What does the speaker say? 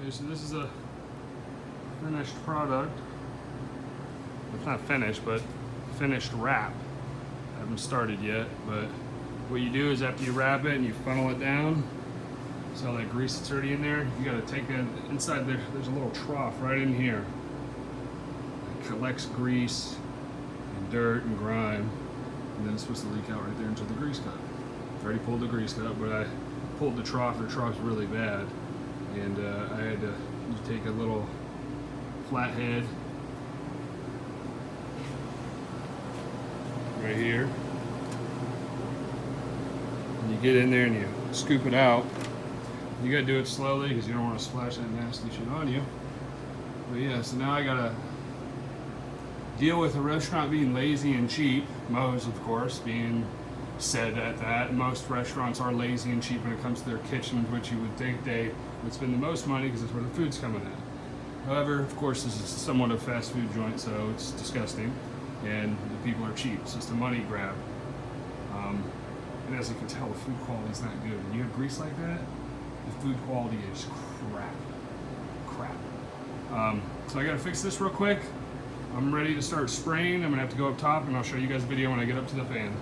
Okay, so this is a finished product. It's not finished, but finished wrap. I haven't started yet, but what you do is after you wrap it and you funnel it down, so all that grease that's already in there, you gotta take it inside there. There's a little trough right in here. It collects grease and dirt and grime, and then it's supposed to leak out right there into the grease cup. I already pulled the grease cup, but I pulled the trough. The trough's really bad, and I had to take a little flathead right here. And you get in there and you scoop it out. You gotta do it slowly because you don't want to splash that nasty shit on you. But yeah, so now I gotta deal with a restaurant being lazy and cheap. Moe's, of course, being said at that. Most restaurants are lazy and cheap when it comes to their kitchens, which you would think they would spend the most money because that's where the food's coming at. However, of course, this is somewhat a fast food joint, so it's disgusting, and the people are cheap. It's just a money grab. And as you can tell, the food quality is not good. When you have grease like that, the food quality is crap. So I gotta fix this real quick. I'm ready to start spraying. I'm gonna have to go up top, and I'll show you guys a video when I get up to the fan.